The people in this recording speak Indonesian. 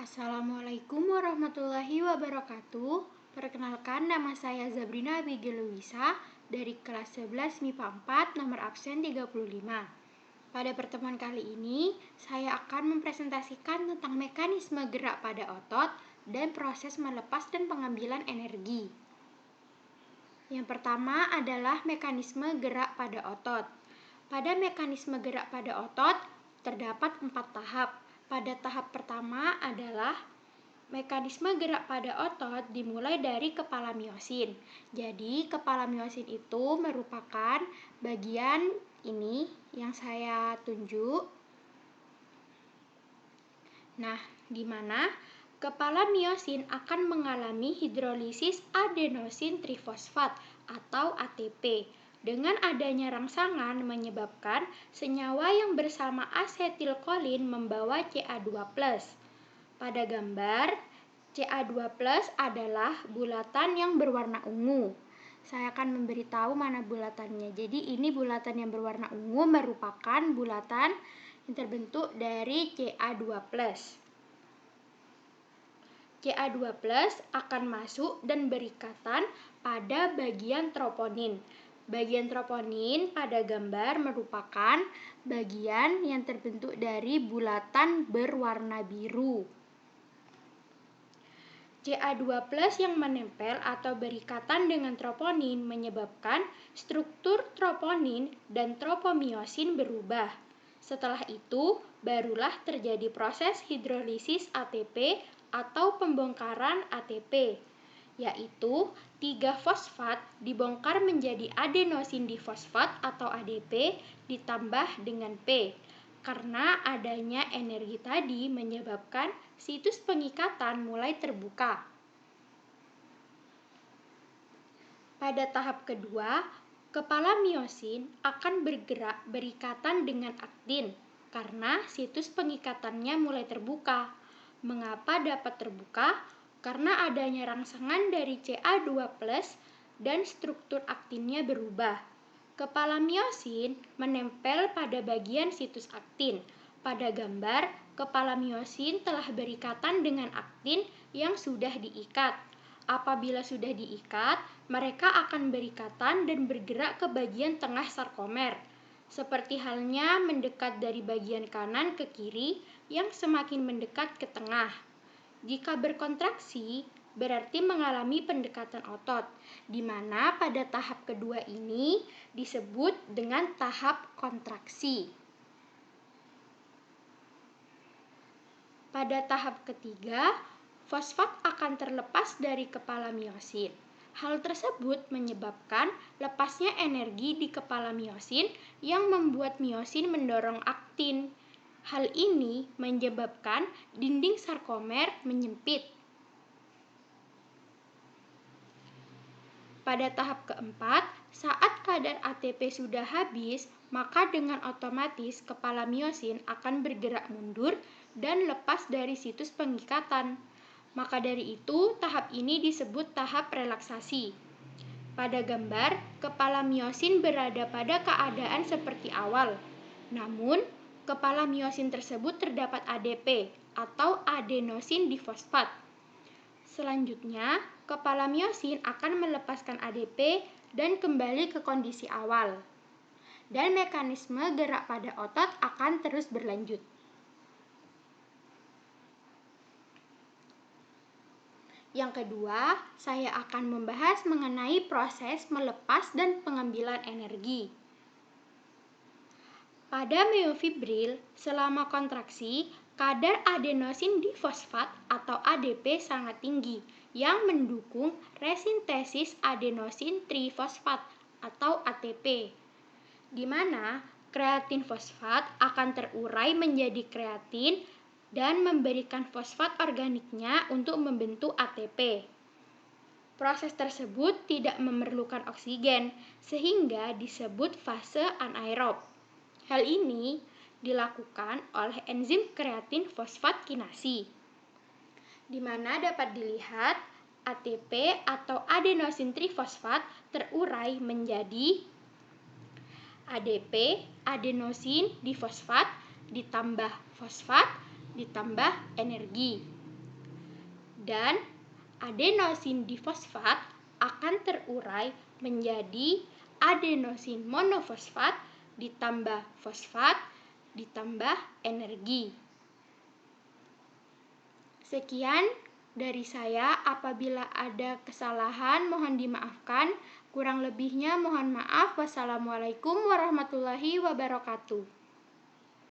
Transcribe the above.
Assalamualaikum warahmatullahi wabarakatuh. Perkenalkan, nama saya Zabrina Abigail Luisa dari kelas 11 MIPA 4 nomor absen 35. Pada pertemuan kali ini, saya akan mempresentasikan tentang mekanisme gerak pada otot dan proses melepas dan pengambilan energi. Yang pertama adalah mekanisme gerak pada otot. Pada mekanisme gerak pada otot, terdapat 4 tahap. Pada tahap pertama adalah mekanisme gerak pada otot dimulai dari kepala miosin. Jadi, kepala miosin itu merupakan bagian ini yang saya tunjuk. Nah, di mana kepala miosin akan mengalami hidrolisis adenosin trifosfat atau ATP. Dengan adanya rangsangan menyebabkan senyawa yang bersama asetilkolin membawa Ca2+. Pada gambar, Ca2+ adalah bulatan yang berwarna ungu. Saya akan memberitahu mana bulatannya. Jadi ini bulatan yang berwarna ungu merupakan bulatan yang terbentuk dari Ca2+. Ca2+ akan masuk dan berikatan pada bagian troponin. Bagian troponin pada gambar merupakan bagian yang terbentuk dari bulatan berwarna biru. Ca2+ yang menempel atau berikatan dengan troponin menyebabkan struktur troponin dan tropomiosin berubah. Setelah itu, barulah terjadi proses hidrolisis ATP atau pembongkaran ATP, yaitu 3-fosfat dibongkar menjadi adenosin difosfat atau ADP ditambah dengan P. Karena adanya energi tadi menyebabkan situs pengikatan mulai terbuka. Pada tahap kedua, kepala miosin akan bergerak berikatan dengan aktin karena situs pengikatannya mulai terbuka. Mengapa dapat terbuka? Karena adanya rangsangan dari Ca2+ dan struktur aktinnya berubah. Kepala miosin menempel pada bagian situs aktin. Pada gambar, kepala miosin telah berikatan dengan aktin yang sudah diikat. Apabila sudah diikat, mereka akan berikatan dan bergerak ke bagian tengah sarkomer. Seperti halnya mendekat dari bagian kanan ke kiri yang semakin mendekat ke tengah. Jika berkontraksi, berarti mengalami pendekatan otot, di mana pada tahap kedua ini disebut dengan tahap kontraksi. Pada tahap ketiga, fosfat akan terlepas dari kepala miosin. Hal tersebut menyebabkan lepasnya energi di kepala miosin yang membuat miosin mendorong aktin. Hal ini menyebabkan dinding sarkomer menyempit. Pada tahap keempat, saat kadar ATP sudah habis, maka dengan otomatis kepala miosin akan bergerak mundur dan lepas dari situs pengikatan. Maka dari itu, tahap ini disebut tahap relaksasi. Pada gambar, kepala miosin berada pada keadaan seperti awal. Namun, kepala miosin tersebut terdapat ADP atau adenosin difosfat. Selanjutnya, kepala miosin akan melepaskan ADP dan kembali ke kondisi awal. Dan mekanisme gerak pada otot akan terus berlanjut. Yang kedua, saya akan membahas mengenai proses melepas dan pengambilan energi. Pada miofibril, selama kontraksi, kadar adenosin difosfat atau ADP sangat tinggi yang mendukung resintesis adenosin trifosfat atau ATP, di mana kreatin fosfat akan terurai menjadi kreatin dan memberikan fosfat organiknya untuk membentuk ATP. Proses tersebut tidak memerlukan oksigen, sehingga disebut fase anaerob. Hal ini dilakukan oleh enzim kreatin fosfat kinasi, di mana dapat dilihat ATP atau adenosin trifosfat terurai menjadi ADP, adenosin difosfat, ditambah fosfat, ditambah energi. dan adenosin difosfat akan terurai menjadi adenosin monofosfat ditambah fosfat ditambah energi. Sekian dari saya, apabila ada kesalahan mohon dimaafkan, kurang lebihnya mohon maaf. Wassalamualaikum warahmatullahi wabarakatuh.